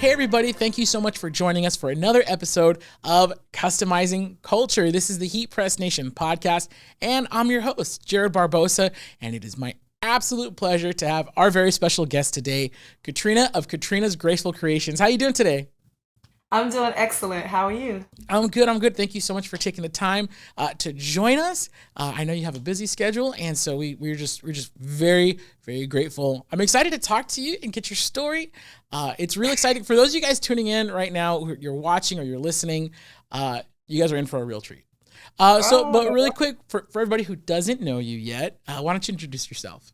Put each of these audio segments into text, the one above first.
Hey everybody, thank you so much for joining us for another episode of Customizing Culture. This is the Heat Press Nation podcast, and I'm your host, Jared Barbosa, and it is my absolute pleasure to have our very special guest today, Katrina of Katrina's Graceful Creations. How you doing today? I'm doing excellent. How are you? I'm good. Thank you so much for taking the time to join us. I know you have a busy schedule, and so we're just very, very grateful. I'm excited to talk to you and get your story. It's really exciting. For those of you guys tuning in right now, who you're watching or you're listening, you guys are in for a real treat. But really quick, for everybody who doesn't know you yet, why don't you introduce yourself?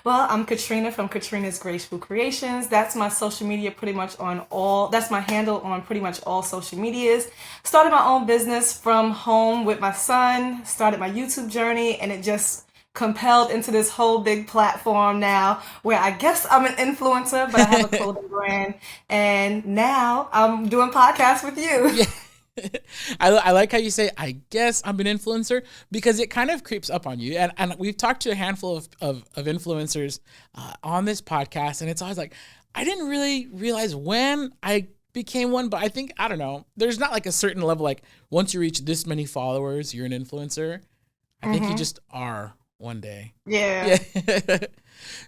Well, I'm Katrina from Katrina's Graceful Creations. That's my social media that's my handle on pretty much all social medias. Started my own business from home with my son, started my YouTube journey, and it just compelled into this whole big platform now where I guess I'm an influencer, but I have a clothing brand. And now I'm doing podcasts with you. Yeah. I like how you say, I guess I'm an influencer, because it kind of creeps up on you. And we've talked to a handful of influencers on this podcast, and it's always like, I didn't really realize when I became one, but I don't know, there's not like a certain level, like once you reach this many followers, you're an influencer. I think you just are one day. Yeah. Yeah.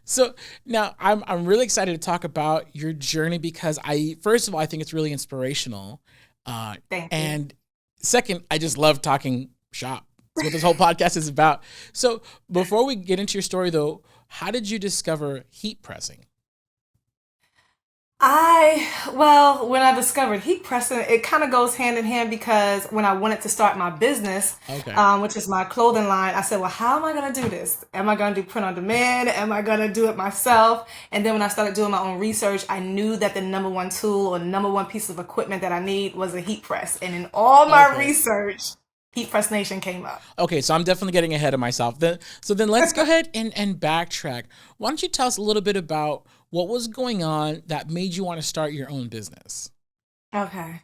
So now I'm really excited to talk about your journey because first of all, I think it's really inspirational. Thank you. And second, I just love talking shop. That's what this whole podcast is about. So before we get into your story though, how did you discover heat pressing? When I discovered heat pressing, it kind of goes hand in hand because when I wanted to start my business, Okay. which is my clothing line, I said, well, how am I going to do this? Am I going to do print on demand? Am I going to do it myself? And then when I started doing my own research, I knew that the number one tool or number one piece of equipment that I need was a heat press. And in all my Okay. research, Heat Press Nation came up. Okay, so I'm definitely getting ahead of myself. So then let's go ahead and backtrack. Why don't you tell us a little bit about what was going on that made you want to start your own business? Okay.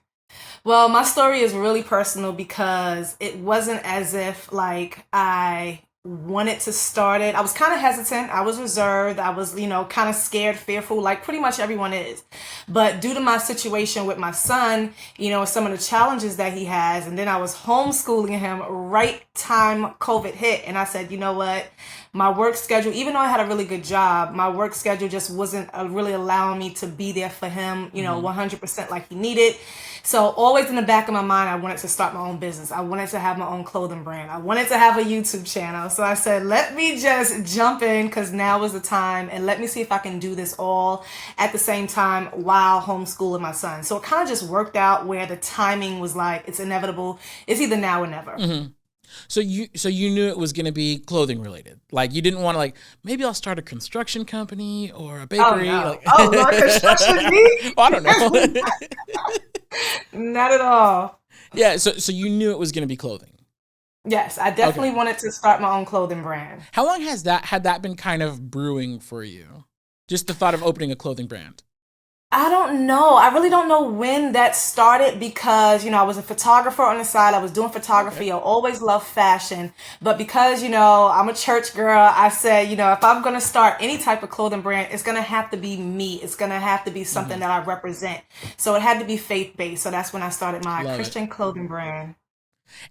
Well, my story is really personal because it wasn't as if like I wanted to start it. I was kind of hesitant. I was reserved. I was, kind of scared, fearful, like pretty much everyone is. But due to my situation with my son, some of the challenges that he has, and then I was homeschooling him right time COVID hit. And I said, you know what? My work schedule, even though I had a really good job, my work schedule just wasn't really allowing me to be there for him, 100% like he needed. So always in the back of my mind, I wanted to start my own business. I wanted to have my own clothing brand. I wanted to have a YouTube channel. So I said, let me just jump in because now is the time and let me see if I can do this all at the same time while homeschooling my son. So it kind of just worked out where the timing was like, it's inevitable. It's either now or never. Mm-hmm. So you knew it was going to be clothing related. Like you didn't want to maybe I'll start a construction company or a Oh bakery. no. Oh Lord, construction me? Well, I don't know. Not at all. Yeah, so you knew it was going to be clothing. Yes, I Okay. definitely wanted to start my own clothing brand. How long had that been kind of brewing for you? Just the thought of opening a clothing brand. I don't know. I really don't know when that started because, I was a photographer on the side. I was doing Okay. photography. I always loved fashion. But because, I'm a church girl, I said, if I'm going to start any type of clothing brand, it's going to have to be me. It's going to have to be something Hmm. that I represent. So it had to be faith-based. So that's when I started my Love it. Christian clothing brand.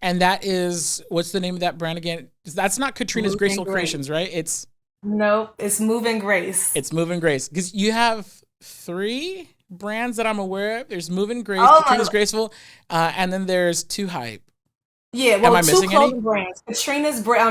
And that is, what's the name of that brand again? That's not Katrina's Moving Graceful Grace. Creations, right? Nope, it's Moving Grace. It's Moving Grace, because you have three brands that I'm aware of. There's Moving Grace, Oh Katrina's my Graceful, and then there's Two Hype. Yeah, Am well, I two missing any? clothing brands.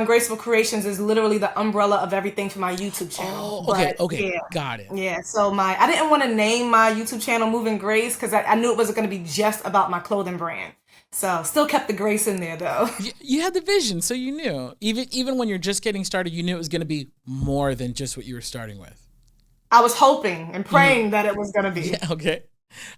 Graceful Creations is literally the umbrella of everything for my YouTube channel. Oh, okay, But okay, yeah, got it. yeah. So I didn't want to name my YouTube channel Moving Grace because I knew it wasn't going to be just about my clothing brand. So still kept the grace in there though. You had the vision, so you knew. Even when you're just getting started, you knew it was going to be more than just what you were starting with. I was hoping and Hmm. praying that it was going to Yeah, be. okay.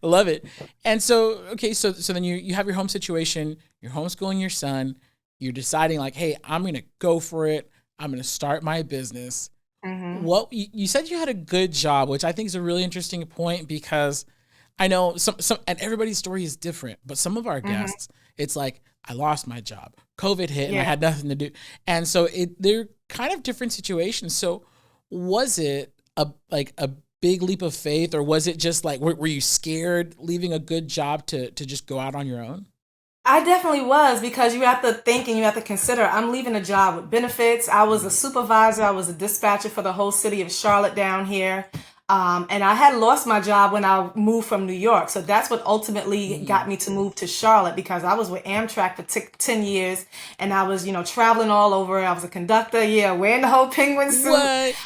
I love it. And so, okay, so then you have your home situation, you're homeschooling your son, you're deciding like, hey, I'm going to go for it. I'm going to start my business. Hmm. What you said you had a good job, which I think is a really interesting point because I know some and everybody's story is different, but some of our Hmm. guests, it's like I lost my job, COVID hit, and I Yeah. had nothing to do, and so they're kind of different situations. So was it a big leap of faith, or was it just like, were you scared leaving a good job to just go out on your own? I definitely was, because you have to think and you have to consider I'm leaving a job with benefits. I was a supervisor, I was a dispatcher for the whole city of Charlotte down here. And I had lost my job when I moved from New York. So that's what ultimately got me to move to Charlotte, because I was with Amtrak for 10 years and I was, traveling all over. I was a conductor, yeah, wearing the whole penguin suit. What?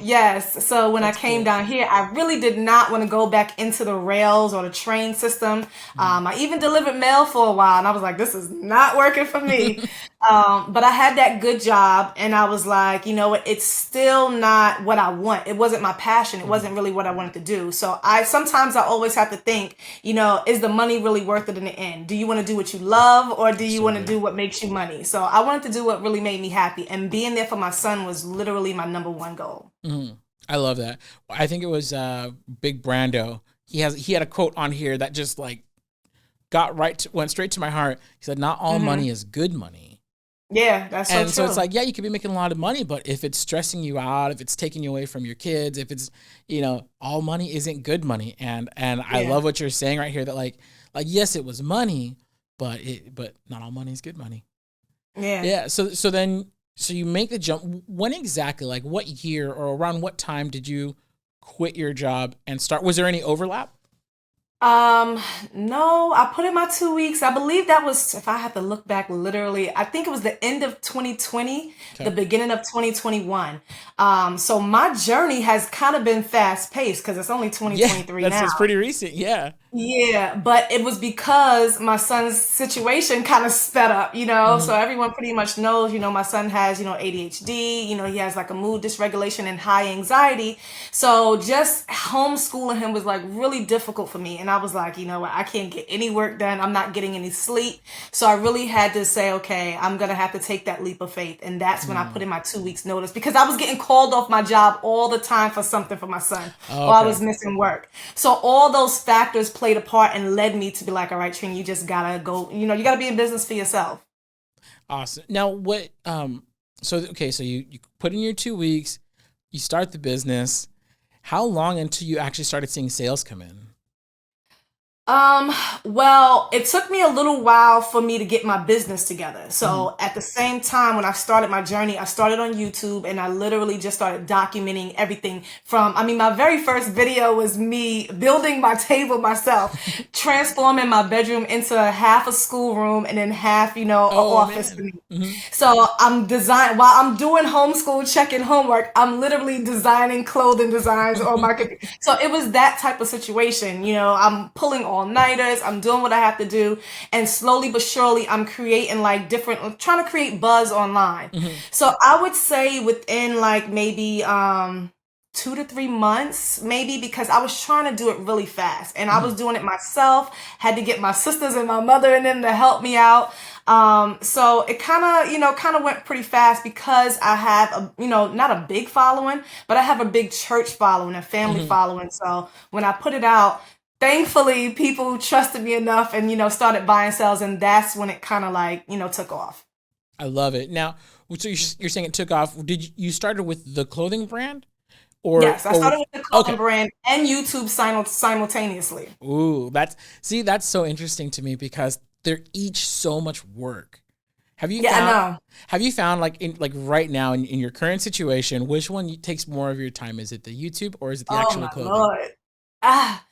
Yes. So when I That's came cool. down here, I really did not want to go back into the rails or the train system. I even delivered mail for a while and I was like, this is not working for me. But I had that good job and I was like, you know what, it's still not what I want. It wasn't my passion. It wasn't really what I wanted to do. So sometimes I always have to think, is the money really worth it in the end? Do you want to do what you love, or do you So want to good. do what makes you money? So I wanted to do what really made me happy, and being there for my son was literally my number one goal. I love that. I think it was Big Brando. He had a quote on here that just like went straight to my heart. He said, "Not all money is good money." Yeah, that's so And so it's true. like, yeah, you could be making a lot of money, but if it's stressing you out, if it's taking you away from your kids, if it's, all money isn't good money. And I Yeah, love what you're saying right here, that like yes, it was money, but not all money is good money. yeah. Yeah. So you make the jump. When exactly, like what year or around what time did you quit your job and start? Was there any overlap? Um, no, I put in my 2 weeks. I believe that was, if I have to look back literally, I think it was the end of 2020, the Okay. beginning of 2021. So my journey has kind of been fast paced because it's only Yeah, 2023 that's now. pretty recent. Yeah. Yeah, but it was because my son's situation kind of sped up, So Hmm. everyone pretty much knows, my son has, ADHD, he has like a mood dysregulation and high anxiety. So just homeschooling him was like really difficult for me. And I was like, you know what, I can't get any work done. I'm not getting any sleep. So I really had to say, okay, I'm going to have to take that leap of faith. And that's when I put in my 2 weeks notice, because I was getting called off my job all the time for something for my son, Oh, or I okay. was missing work. So all those factors played a part and led me to be like, all right, Trin, you just gotta go, you gotta be in business for yourself. Awesome. Now, what? So okay, so you put in your 2 weeks, you start the business. How long until you actually started seeing sales come in? Um, well, it took me a little while for me to get my business together. Hmm. So at the same time, when I started my journey, I started on YouTube and I literally just started documenting everything my very first video was me building my table myself, transforming my bedroom into half a schoolroom and then half, an Oh office for man. me. Hmm. So while I'm doing homeschool checking homework, I'm literally designing clothing designs on my computer. So it was that type of situation. I'm pulling all-nighters, I'm doing what I have to do, and slowly but surely I'm creating like trying to create buzz online. Hmm. So I would say within like maybe 2 to 3 months, maybe, because I was trying to do it really fast and I was Hmm. doing it myself, had to get my sisters and my mother and them to help me out. So it kind of went pretty fast because I have not a big following, but I have a big church following, a family Hmm. following. So when I put it out, thankfully people trusted me enough and, started buying sales. And that's when it kind of like, took off. I love it. Now, so you're saying it took off. You started with the clothing brand, Yes, I or started with the clothing okay? brand and YouTube simultaneously. Ooh, that's so interesting to me because they're each so much work. Have you Yeah, I found know. have you found like right now in your current situation, which one takes more of your time? Is it the YouTube or is it the Oh actual my clothing? Lord. Ah,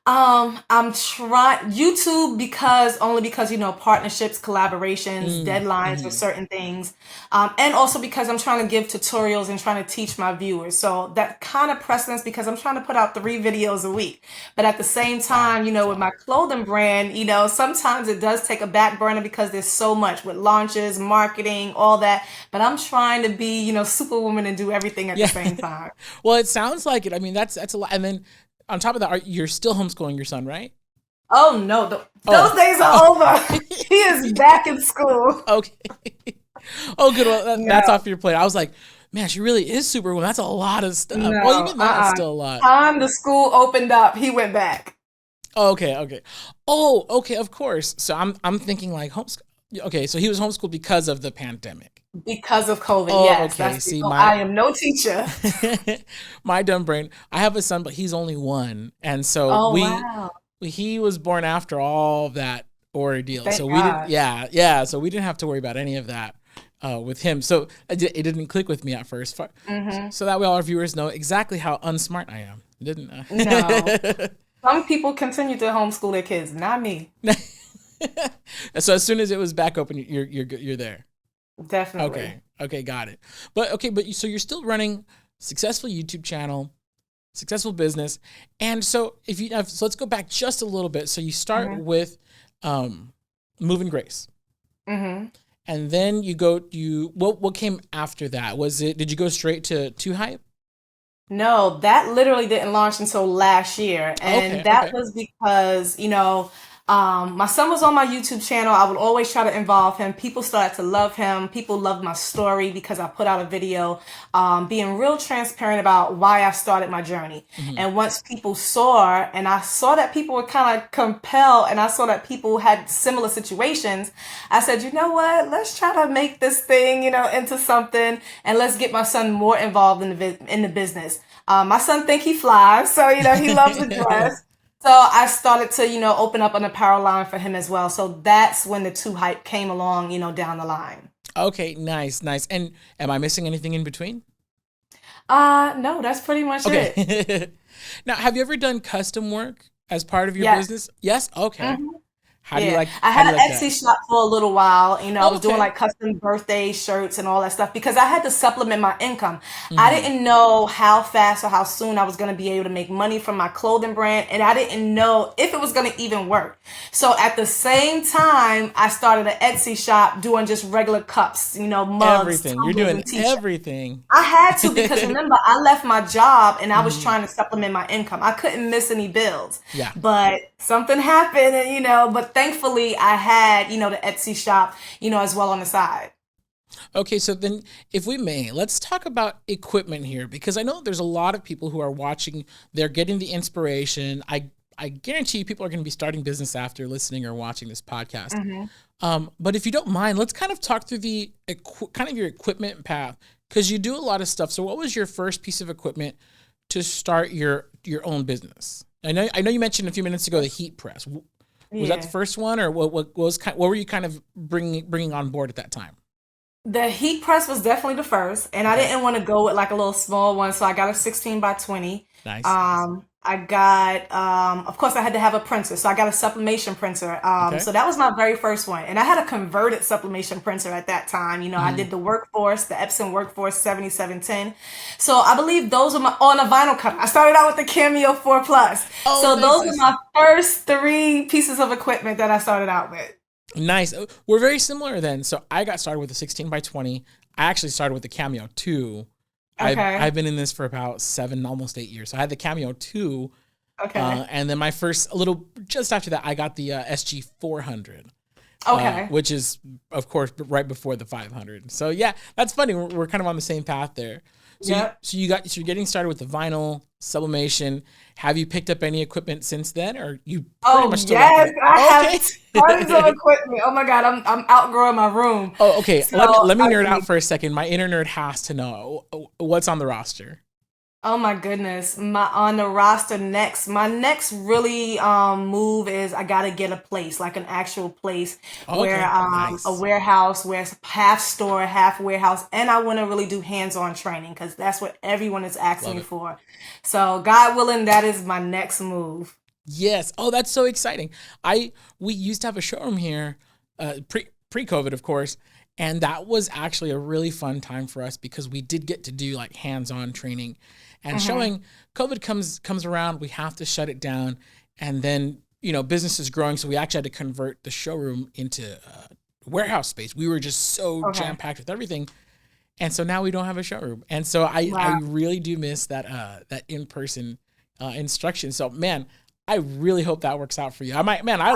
I'm trying YouTube because only because partnerships, collaborations, deadlines for Mm-hmm. certain things, and also because I'm trying to give tutorials and trying to teach my viewers. So that kind of precedence because I'm trying to put out 3 videos a week. But at the same time, That's with wild. my clothing brand, sometimes it does take a back burner because there's so much with launches, marketing, all that. But I'm trying to be, superwoman and do everything at the Yeah. same time. Well, it sounds like it. I mean, that's a lot. And then on top of that, you're still homeschooling your son, right? Oh no, those Oh. days Oh. are over. He is back in school. Okay. Oh, good. Well, that's No, off your plate. I was like, man, she really is super woman. That's a lot of stuff. Well, no, even that's still a lot. Time the school opened up, he went back. Oh, okay, okay. Oh, okay, of course. So I'm thinking like homeschool. Okay, so he was homeschooled because of the pandemic. Because of COVID, Oh, yes. okay. That's See, no, my I am no teacher. my dumb brain. I have a son, but he's only one, and so Oh we wow. he was born after all of that ordeal. So Thank we didn't, God. yeah, yeah. So we didn't have to worry about any of that with him. So it didn't click with me at first. Hmm. So that way, all our viewers know exactly how unsmart I am. It didn't. No. Some people continue to homeschool their kids, not me. So as soon as it was back open, you're there. Definitely. Okay, okay, got it. But okay, but so you're still running successful YouTube channel, successful business, and so if you so let's go back just a little bit. So you start Hmm. with um, Moving Grace, Hmm. and then you what came after that? Was it did you go straight to Too Hype? No, that literally didn't launch until last year. And Okay, that okay. was because, my son was on my YouTube channel. I would always try to involve him. People started to love him. People loved my story because I put out a video, being real transparent about why I started my journey. Hmm. And once people saw, and I saw that people were kind of compelled, and I saw that people had similar situations, I said, you know what? Let's try to make this thing, into something, and let's get my son more involved in the business. My son think he flies, so he loves to dress. So I started to, open up an apparel line for him as well. So that's when the two hype came along, down the line. Okay, nice, nice. And am I missing anything in between? No, that's pretty much it. Okay. Now, have you ever done custom work as part of your Yes. business? Yes. Okay. Mhm. Yeah, I How had do you an like Etsy that? shop for a little while. I Oh, was doing okay. like custom birthday shirts and all that stuff because I had to supplement my income. I Hmm. didn't know how fast or how soon I was going to be able to make money from my clothing brand, and I didn't know if it was going to even work. So at the same time, I started an Etsy shop doing just regular cups, mugs, Everything. You're tumblers, doing and t-shirts. everything. I had to because remember, I left my job and I was Hmm. trying to supplement my income. I couldn't miss any bills. Yeah. But something happened and but thankfully I had, the Etsy shop, as well on the side. Okay, so then, if we may, let's talk about equipment here because I know there's a lot of people who are watching. They're getting the inspiration. I guarantee you, people are going to be starting business after listening or watching this podcast. Hmm. But if you don't mind, let's kind of talk through the kind of your equipment path because you do a lot of stuff. So, what was your first piece of equipment to start your own business? I know you mentioned a few minutes ago the heat press. Was that the Yeah. first one, or what were you kind of bringing on board at that time? The heat press was definitely the first, and I Okay, didn't want to go with like a little small one, so I got a 16 by 20. nice. I got, of course, I had to have a printer, so I got a sublimation printer. Okay. So that was my very first one, and I had a converted sublimation printer at that time. I Hmm. did the Workforce, the Epson Workforce 7710. So I believe those are my on a vinyl cutter. I started out with the Cameo 4 Plus. Oh, So nice, those are nice. my first three pieces of equipment that I started out with. Nice. We're very similar then. So I got started with the 16 by 20. I actually started with the Cameo 2. I've Okay. been in this for about 7, almost 8 years. So I had the Cameo 2, Okay. and then my first a little just after that, I got the SG 400, Okay. which is of course right before the 500. So yeah, that's funny. We're kind of on the same path there. Yep. So you're getting started with the vinyl sublimation. Have you picked up any equipment since then, or you pretty Oh much still rocking yes, it? I have tons of Okay. equipment. Oh my God, I'm outgrowing my room. Oh, okay. So Let me I nerd do. out for a second. My inner nerd has to know what's on the roster. Oh my goodness. My on the roster next. My next really move is I gotta get a place, like an actual place where Okay, a nice. warehouse where it's half store, half warehouse, and I want to really do hands-on training because that's what everyone is asking Love me it. for. So God willing, that is my next move. Yes. Oh, that's so exciting. I We used to have a showroom here, pre COVID, of course, and that was actually a really fun time for us because we did get to do like hands on training, and Hmm. showing COVID comes around, we have to shut it down, and then business is growing, so we actually had to convert the showroom into warehouse space. We were just so jam Okay. packed with everything, and so now we don't have a showroom, and so I Wow. really do miss that in person instruction. So man, I really hope that works out for you. I'd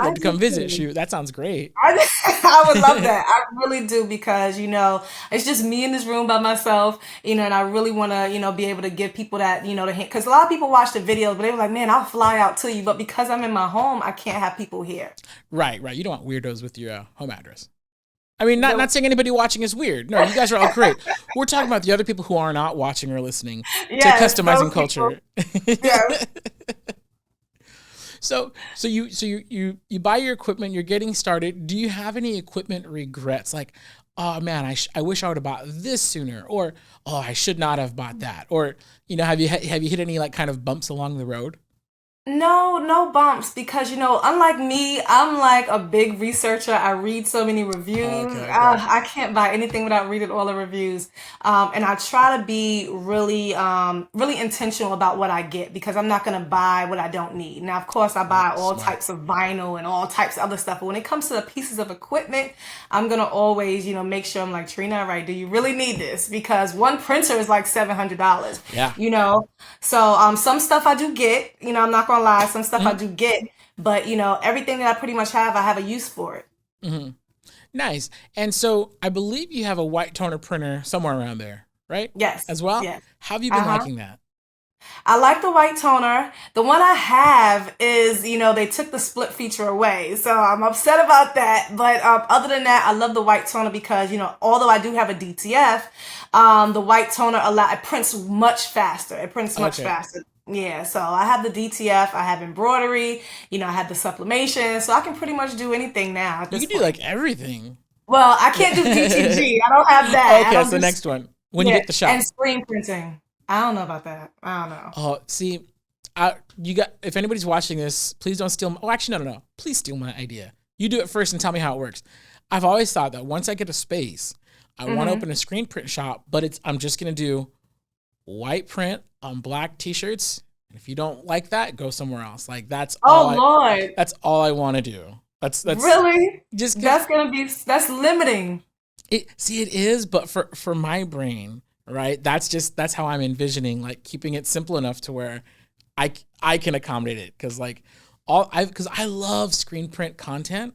I love to do come visit. too. Shoot, that sounds great. I, I would love that. I really do because, it's just me in this room by myself, and I really want to, be able to give people that, the hint. Because a lot of people watch the videos, but they were like, man, I'll fly out to you. But because I'm in my home, I can't have people here. Right, right. You don't want weirdos with your home address. I mean, not saying anybody watching is weird. No, you guys are all great. We're talking about the other people who are not watching or listening to Yes, customizing those culture. people. Yes. So you buy your equipment, you're getting started. Do you have any equipment regrets? Like, oh man, I wish I would have bought this sooner, or oh, I should not have bought that, or have you hit any like kind of bumps along the road? No, no bumps because unlike me, I'm like a big researcher. I read so many reviews. Okay, okay. I can't buy anything without reading all the reviews. And I try to be really, really intentional about what I get because I'm not going to buy what I don't need. Now, of course, I buy all Smart. types of vinyl and all types of other stuff. But when it comes to the pieces of equipment, I'm going to always, make sure I'm like, Trina, right? Do you really need this? Because one printer is like $700, Yeah. So some stuff I do get, I'm not gonna lie, some stuff I do get, but everything that I pretty much have, I have a use for it. Mm-hmm. Nice. And so I believe you have a white toner printer somewhere around there, right? Yes, As well? yes. How have you been Uh-huh. liking that? I like the white toner. The one I have is, they took the split feature away. So I'm upset about that. But other than that, I love the white toner because, although I do have a DTF, the white toner it prints much faster. It prints much Okay. faster. Yeah, so I have the DTF, I have embroidery, I have the sublimation, so I can pretty much do anything now at You this can do point. like everything. Well, I can't do DTG. I don't have that. Okay, I that's don't the do next one. When you yeah, get the and shop. screen printing. I don't know about that. I don't know. Oh, see, if anybody's watching this, please don't steal actually no. Please steal my idea. You do it first and tell me how it works. I've always thought that once I get a space, I want to Mm-hmm. open a screen print shop, but I'm just going to do white print on black t-shirts. If you don't like that, go somewhere else. Like Oh Lord. that's all I want to do. That's Really? just because That's limiting. it is, but for my brain, right? That's how I'm envisioning like keeping it simple enough to where I can accommodate it because like because I love screen print content,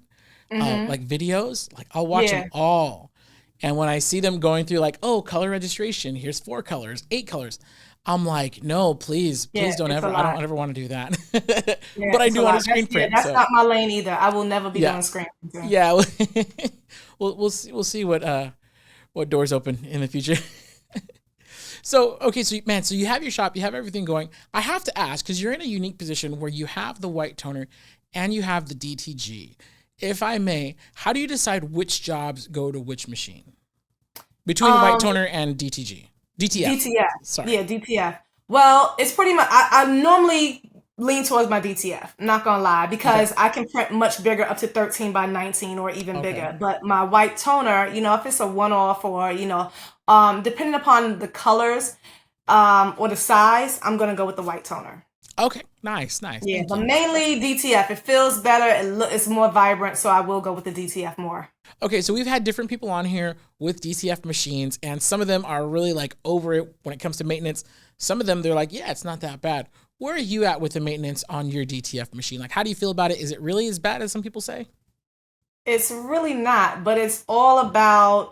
Mm-hmm. like videos, like I'll watch them Yeah. all, and when I see them going through like, oh, color registration, here's 4 colors, 8 colors, I'm like, no, please Yeah, don't it's a ever, I don't lot. ever want to do that, Yeah, but I it's a do want to lot. screen print, That's so not my lane either. I will never be yeah, doing screen printing. yeah, we'll see what doors open in the future. So, okay, so you have your shop, you have everything going. I have to ask, because you're in a unique position where you have the white toner and you have the DTG. If I may, how do you decide which jobs go to which machine? Between white Um, toner and DTG? DTF. DTF. Sorry. Yeah, DTF. Well, it's pretty much, I normally lean towards my DTF, not gonna lie, Okay. because I can print much bigger, up to 13 by 19 or even Okay. bigger. But my white toner, if it's a one off or, depending upon the colors, or the size, I'm gonna go with the white toner. Okay. Nice. Nice. Yeah, Thank but you. mainly DTF. It feels better. It's more vibrant, so I will go with the DTF more. Okay, so we've had different people on here with DCF machines, and some of them are really like over it when it comes to maintenance. Some of them, they're like, yeah, it's not that bad. Where are you at with the maintenance on your DTF machine? Like, how do you feel about it? Is it really as bad as some people say? It's really not, but it's all about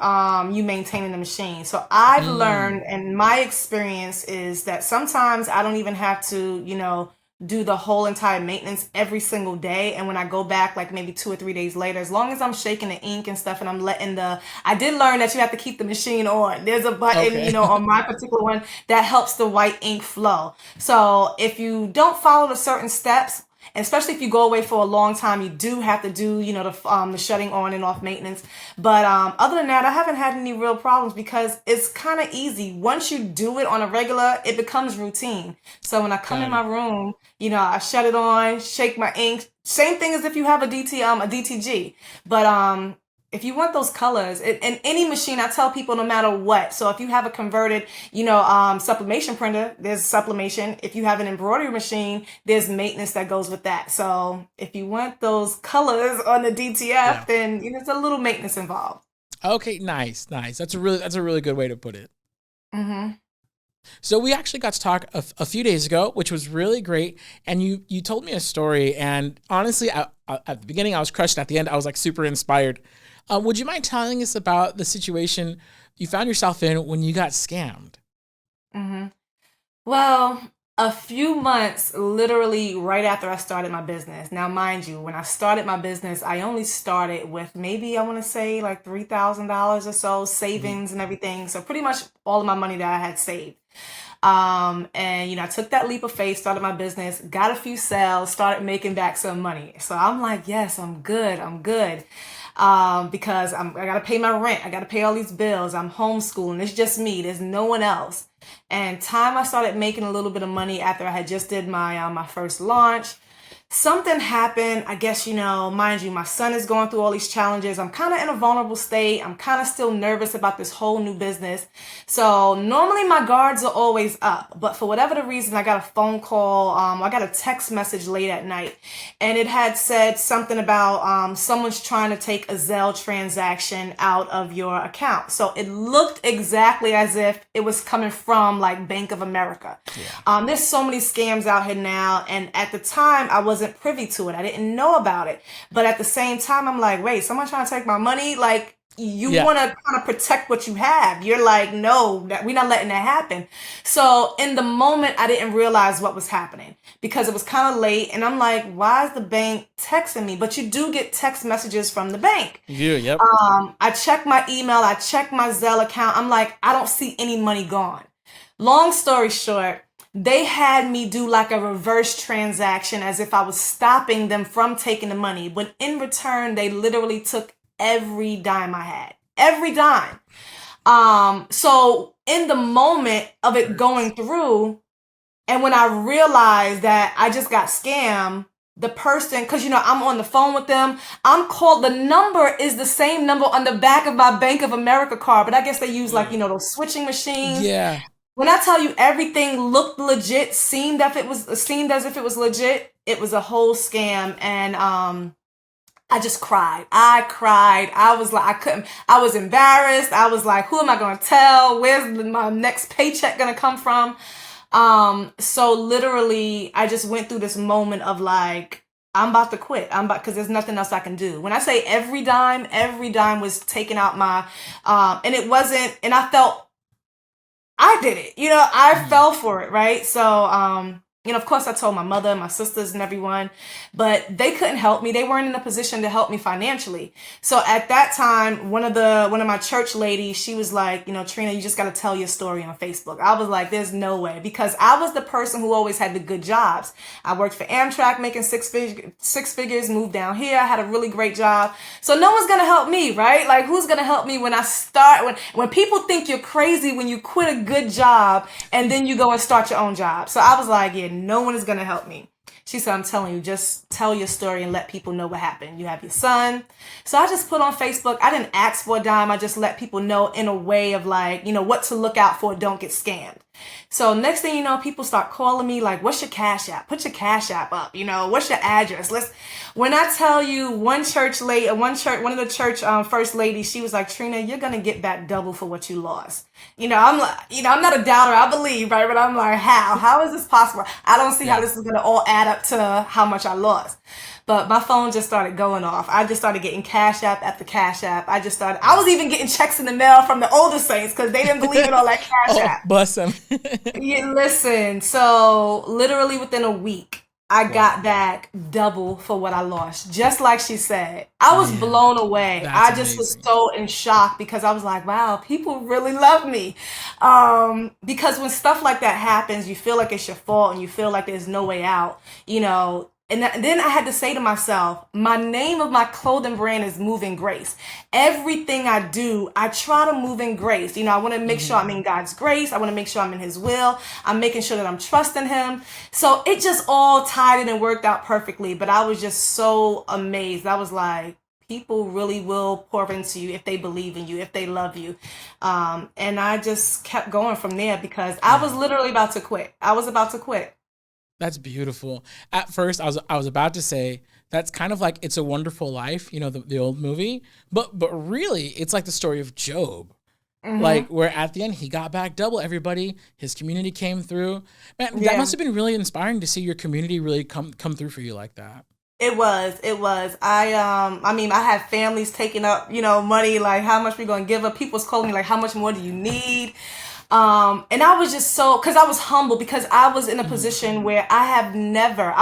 you maintaining the machine. So I've learned, Mm, and my experience is that sometimes I don't even have to, do the whole entire maintenance every single day. And when I go back, like maybe 2 or 3 days later, as long as I'm shaking the ink and stuff, and I'm letting I did learn that you have to keep the machine on. There's a button, okay. on my particular one that helps the white ink flow. So if you don't follow the certain steps, and especially if you go away for a long time, you do have to do, the shutting on and off maintenance. But other than that, I haven't had any real problems because it's kind of easy. Once you do it on a regular, it becomes routine. So when I come in Got my it. room, I shut it on, shake my ink. Same thing as if you have a DTG. But if you want those colors, in any machine, I tell people no matter what. So if you have a converted, sublimation printer, there's sublimation. If you have an embroidery machine, there's maintenance that goes with that. So if you want those colors on the Yeah. DTF, then there's a little maintenance involved. Okay, nice, nice. That's a really good way to put it. Hmm. So we actually got to talk a few days ago, which was really great. And you told me a story, and honestly, at the beginning I was crushed. At the end, I was like super inspired. Would you mind telling us about the situation you found yourself in when you got scammed? Hmm. Well, A few months, literally right after I started my business. Now, mind you, when I started my business, I only started with maybe, I want to say, like $3,000 or so Mhm. savings and everything. So pretty much all of my money that I had saved. And I took that leap of faith, started my business, got a few sales, started making back some money. So I'm like, yes, I'm good. I'm good. Because I got to pay my rent. I got to pay all these bills. I'm homeschooling. It's just me. There's no one else. And time I started making a little bit of money after I had just did my first launch. Something happened. I guess, mind you, my son is going through all these challenges. I'm kind of in a vulnerable state. I'm kind of still nervous about this whole new business. So normally my guards are always up, but for whatever the reason, I got a phone call. I got a text message late at night, and it had said something about someone's trying to take a Zelle transaction out of your account. So it looked exactly as if it was coming from like Bank of America. Yeah. There's so many scams out here now, and at the time I wasn't privy to it. I didn't know about it, but at the same time I'm like, wait, someone trying to take my money? Like, you Yeah. want to kind of protect what you have. You're like, no, that we're not letting that happen. So in the moment, I didn't realize what was happening because it was kind of late, and I'm like, why is the bank texting me? But you do get text messages from the bank. You. Yep. I check my email, I check my Zelle account. I'm like, I don't see any money gone. Long story short, they had me do like a reverse transaction as if I was stopping them from taking the money. When in return, they literally took every dime I had. Every dime. So in the moment of it going through, and when I realized that I just got scammed, the person, because I'm on the phone with them, I'm called, the number is the same number on the back of my Bank of America card, but I guess they use like, those switching machines. Yeah. When I tell you everything looked legit, seemed as if it was legit, it was a whole scam. And I just cried. I cried. I was like, I couldn't, I was embarrassed. I was like, who am I going to tell? Where's my next paycheck going to come from? So literally I just went through this moment of like, I'm about to quit. Cause there's nothing else I can do. When I say every dime was taken out my, and it wasn't, and I felt I did it. I Mhm. fell for it, right? So, of course I told my mother, my sisters and everyone, but they couldn't help me. They weren't in a position to help me financially. So at that time, one of my church ladies, she was like, Trina, you just got to tell your story on Facebook. I was like, there's no way, because I was the person who always had the good jobs. I worked for Amtrak making six figures, moved down here. I had a really great job. So no one's going to help me, right? Like, who's going to help me when people think you're crazy when you quit a good job and then you go and start your own job. So I was like, yeah, no one is going to help me. She said, I'm telling you, just tell your story and let people know what happened. You have your son. So I just put on Facebook. I didn't ask for a dime. I just let people know in a way of like, what to look out for. Don't get scammed. So next thing you know, people start calling me like, what's your Cash App? Put your Cash App up. What's your address? When I tell you one of the church first ladies, she was like, Trina, you're going to get back double for what you lost. I'm like, I'm not a doubter. I believe, right? But I'm like, how is this possible? I don't see how Yeah. this is going to all add up to how much I lost. But my phone just started going off. I just started getting Cash App after Cash App. I was even getting checks in the mail from the older saints because they didn't believe in all that Cash Oh, App. bless them. Yeah, listen. So literally within a week, I Wow. got back double for what I lost. Just like she said. I was Yeah. blown away. That's I just was amazing. so in shock because I was like, wow, people really love me. Because when stuff like that happens, you feel like it's your fault and you feel like there's no way out, and then I had to say to myself, my name of my clothing brand is Move in Grace. Everything I do, I try to move in grace. I want to make sure Hmm. I'm in God's grace. I want to make sure I'm in His will. I'm making sure that I'm trusting Him. So it just all tied in and worked out perfectly. But I was just so amazed. I was like, people really will pour into you if they believe in you, if they love you. And I just kept going from there because I was Yeah. literally about to quit. I was about to quit. That's beautiful. At first, I was about to say that's kind of like It's a Wonderful Life, the old movie, but really, it's like the story of Job. Like, Hmm. where at the end he got back double. Everybody, his community came through. Man, that must Yeah. have been really inspiring to see your community really come through for you like that. It was. It was. I mean, I had families taking up, money, like how much we gonna give up. People's calling me like, how much more do you need? And I was just so, because I was humble, because I was in a position where I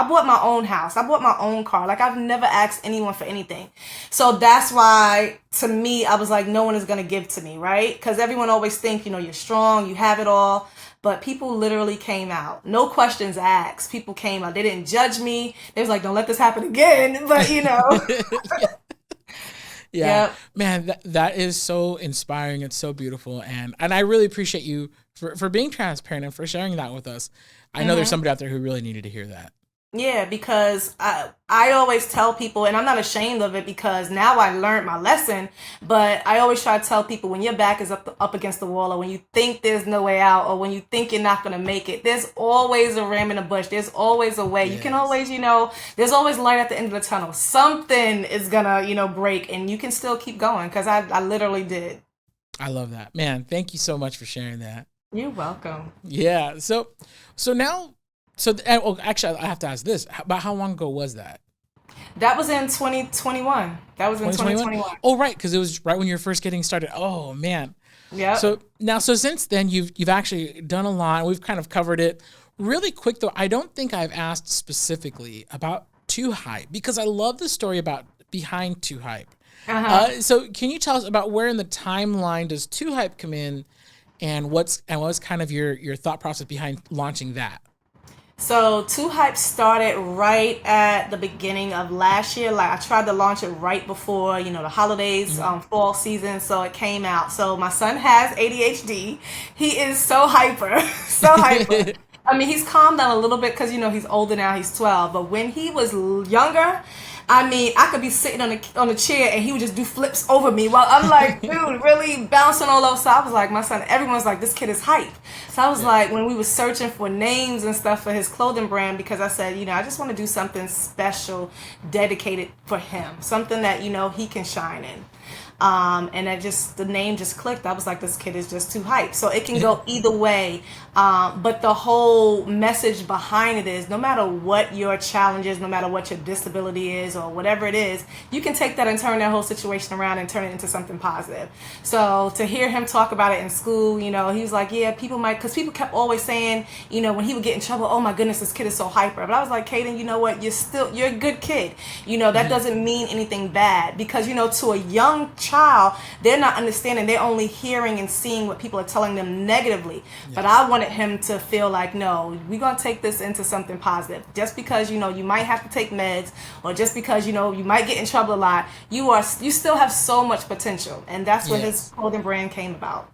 bought my own house. I bought my own car. Like, I've never asked anyone for anything. So that's why, to me, I was like, no one is going to give to me, right? Because everyone always think, you're strong, you have it all. But people literally came out. No questions asked. People came out. They didn't judge me. They was like, don't let this happen again. But, Yeah. Yeah, Yep. man, that is so inspiring. It's so beautiful, and I really appreciate you for being transparent and for sharing that with us. I know there's somebody out there who really needed to hear that. Yeah, because I always tell people, and I'm not ashamed of it because now I learned my lesson. But I always try to tell people, when your back is up against the wall, or when you think there's no way out, or when you think you're not gonna make it, there's always a ram in the bush. There's always a way. You can Yes. always, there's always light at the end of the tunnel. Something is gonna, break, and you can still keep going. Because I literally did. I love that, man. Thank you so much for sharing that. You're welcome. Yeah. So now, well, actually, I have to ask this: about how long ago was that? That was in 2021. That was in 2021. 2021. Oh, right, because it was right when you were first getting started. Oh man. Yep. So since then, you've actually done a lot. We've kind of covered it really quick, though. I don't think I've asked specifically about Too Hype, because I love the story about behind Too Hype. So can you tell us about where in the timeline does Too Hype come in, and what's kind of your thought process behind launching that? So Too Hype started right at the beginning of last year. Like, I tried to launch it right before, the holidays, fall season. So it came out. So my son has ADHD. He is so hyper, so hyper. I mean, he's calmed down a little bit because, he's older now. He's 12. But when he was younger, I mean, I could be sitting on a chair and he would just do flips over me. Well, I'm like, dude, really bouncing all over. So I was like, my son, everyone's like, this kid is hype. So I was like, when we were searching for names and stuff for his clothing brand, because I said, I just want to do something special, dedicated for him, something that, he can shine in. And the name just clicked. I was like, this kid is just too hype. So it can go either way. But the whole message behind it is, no matter what your challenge is, no matter what your disability is, or whatever it is, you can take that and turn that whole situation around and turn it into something positive. So to hear him talk about it in school, he was like, yeah, because people kept always saying, when he would get in trouble, oh my goodness, this kid is so hyper. But I was like, Kaden, you know what? You're a good kid. That doesn't mean anything bad, because, to a young child, they're not understanding. They're only hearing and seeing what people are telling them negatively. But I wanted him to feel like, no, we're going to take this into something positive. Just because, you might have to take meds, or just because, you might get in trouble a lot, you still have so much potential. And that's what his clothing brand came about.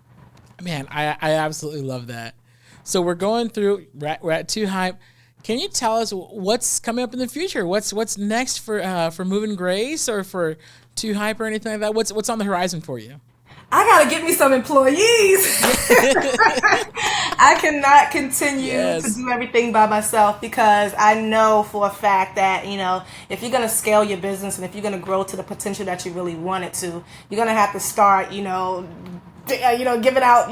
Man, I absolutely love that. So we're going through, we're at Too Hype. Can you tell us what's coming up in the future? What's next for Moving Grace, or for Too Hype, or anything like that? What's on the horizon for you? I gotta get me some employees. I cannot continue to do everything by myself, because I know for a fact that, if you're gonna scale your business, and if you're gonna grow to the potential that you really want it to, you're gonna have to start, giving out,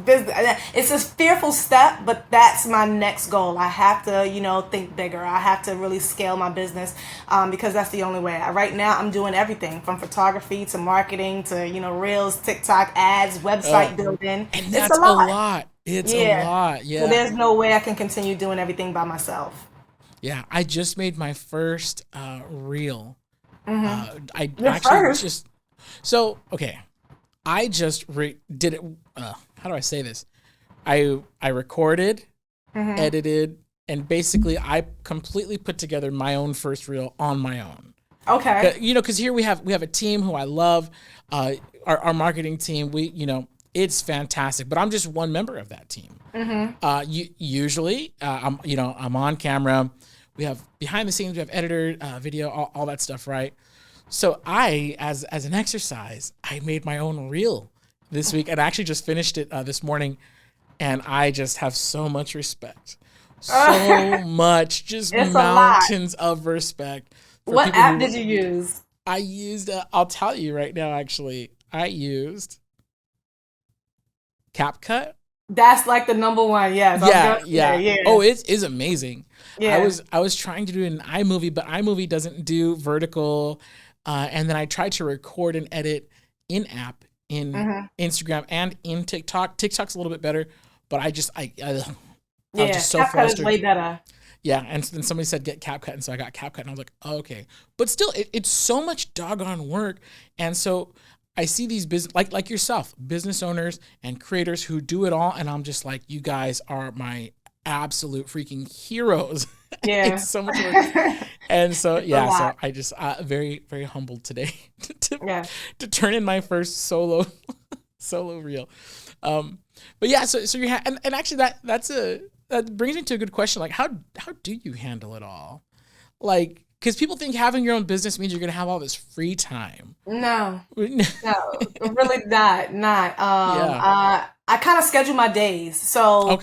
business. It's a fearful step, but that's my next goal. I have to, think bigger. I have to really scale my business, because that's the only way. Right now, I'm doing everything from photography to marketing to, reels, TikTok ads, website building. And that's a lot. It's a lot. Yeah. So there's no way I can continue doing everything by myself. Yeah. I just made my first reel. I Your actually first? okay. I just did it. How do I say this? I recorded, edited, and basically I completely put together my own first reel on my own. Okay. Because here we have a team who I love, our marketing team. It's fantastic, but I'm just one member of that team. Usually, I'm on camera. We have behind the scenes. We have editor, video, all that stuff, right? So I, as an exercise, I made my own reel this week, and I actually just finished it this morning, and I just have so much respect. So much, just It's mountains of respect. What app did you use? I used, I'll tell you right now, actually, I used CapCut. That's like the number one, yes. Yeah. Oh, it is amazing. Yeah. I was trying to do it in iMovie, but iMovie doesn't do vertical. And then I tried to record and edit in app in Instagram and in TikTok. TikTok's a little bit better, but I was just so CapCut is flustered. way better. Yeah, and then somebody said get CapCut, and so I got CapCut, and I was like, oh, okay. But still, it's so much doggone work, and so I see these business like yourself, business owners and creators who do it all, and I'm just like, you guys are my absolute freaking heroes. Yeah. It's so much work. And so so I just very, very humbled today to turn in my first solo reel. But yeah, so you and actually that brings me to a good question. Like, how do you handle it all? Like, because people think having your own business means you're going to have all this free time. No, really not. I kind of schedule my days. So,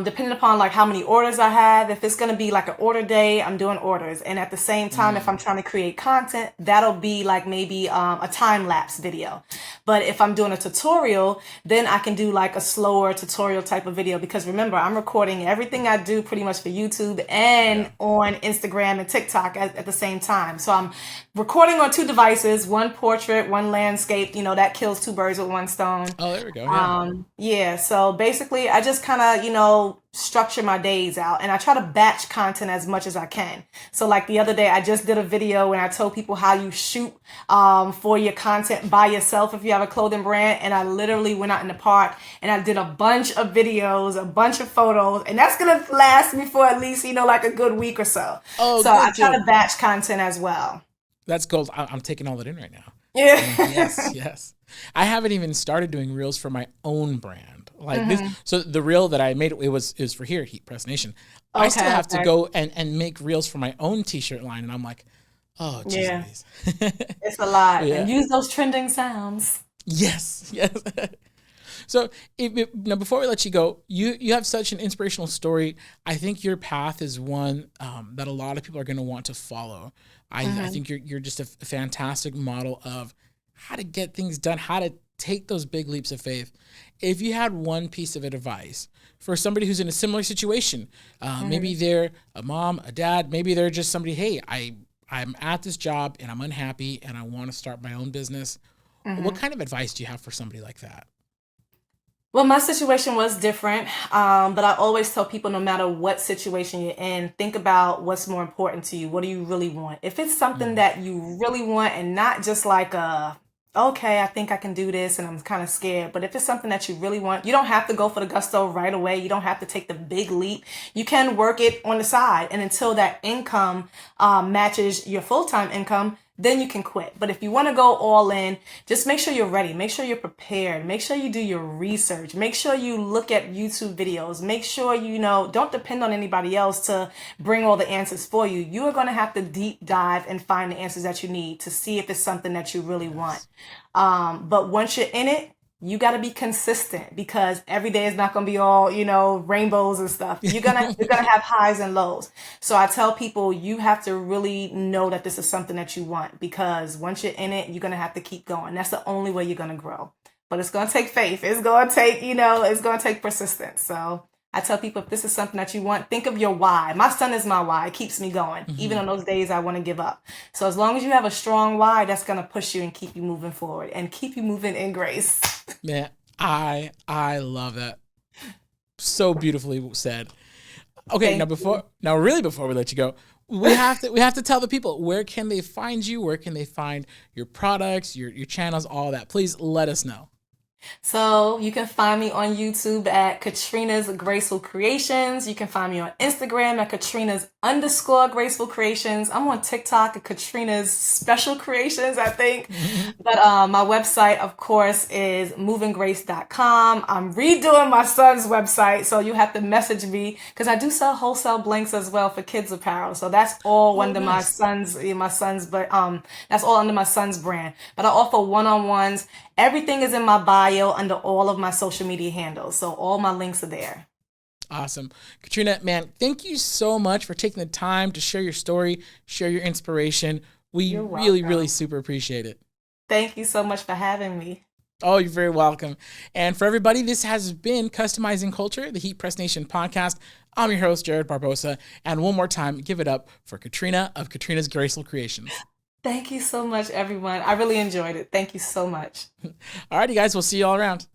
depending upon like how many orders I have, if it's going to be like an order day, I'm doing orders. And at the same time, if I'm trying to create content, that'll be like maybe a time lapse video. But if I'm doing a tutorial, then I can do like a slower tutorial type of video, because remember, I'm recording everything I do pretty much for YouTube and on Instagram and TikTok at the same time. So I'm recording on 2 devices, one portrait, one landscape, that kills 2 birds with 1 stone. Oh, there we go. Yeah. So basically I just kind of, structure my days out, and I try to batch content as much as I can. So like the other day, I just did a video and I told people how you shoot for your content by yourself if you have a clothing brand. And I literally went out in the park and I did a bunch of videos, a bunch of photos, and that's going to last me for at least, like a good week or so. Oh, so I try to batch content as well. That's gold. I'm taking all that in right now. Yeah. Yes. I haven't even started doing reels for my own brand. Like this. So the reel that I made, it was for here, Heat Press Nation. I still have to go and make reels for my own t-shirt line. And I'm like, oh, geez. It's a lot. Yeah. And use those trending sounds. Yes. So now, before we let you go, you have such an inspirational story. I think your path is one that a lot of people are going to want to follow. I think you're just a fantastic model of how to get things done, how to take those big leaps of faith. If you had one piece of advice for somebody who's in a similar situation, maybe they're a mom, a dad, maybe they're just somebody, hey, I'm at this job and I'm unhappy and I want to start my own business. What kind of advice do you have for somebody like that? Well, my situation was different, but I always tell people, no matter what situation you're in, think about what's more important to you. What do you really want? If it's something that you really want and not just like okay, I think I can do this and I'm kind of scared. But if it's something that you really want, you don't have to go for the gusto right away. You don't have to take the big leap. You can work it on the side. And until that income matches your full-time income, then you can quit. But if you want to go all in, just make sure you're ready. Make sure you're prepared. Make sure you do your research. Make sure you look at YouTube videos. Make sure don't depend on anybody else to bring all the answers for you. You are going to have to deep dive and find the answers that you need to see if it's something that you really want. But once you're in it, you got to be consistent, because every day is not going to be all, rainbows and stuff. You're going to have highs and lows. So I tell people, you have to really know that this is something that you want, because once you're in it, you're going to have to keep going. That's the only way you're going to grow. But it's going to take faith. It's going to take, it's going to take persistence. So I tell people, if this is something that you want, think of your why. My son is my why. It keeps me going, even on those days I want to give up. So as long as you have a strong why, that's going to push you and keep you moving forward and keep you moving in grace. Man, I love that. So beautifully said. Okay, now really before we let you go, we have to tell the people, where can they find you? Where can they find your products, your channels, all that? Please let us know. So you can find me on YouTube at Katrina's Graceful Creations. You can find me on Instagram at Katrinas_Graceful Creations. I'm on TikTok at Katrina's Special Creations, I think. But my website, of course, is movinggrace.com. I'm redoing my son's website, so you have to message me, because I do sell wholesale blanks as well for kids apparel. So that's all under my son's, but that's all under my son's brand. But I offer one-on-ones. Everything is in my bio under all of my social media handles. So all my links are there. Awesome. Katrina, man, thank you so much for taking the time to share your story, share your inspiration. We really super appreciate it. Thank you so much for having me. Oh, you're very welcome. And for everybody, this has been Customizing Culture, the Heat Press Nation podcast. I'm your host, Jared Barbosa. And one more time, give it up for Katrina of Katrina's Graceful Creations. Thank you so much, everyone. I really enjoyed it. Thank you so much. All righty, guys. We'll see you all around.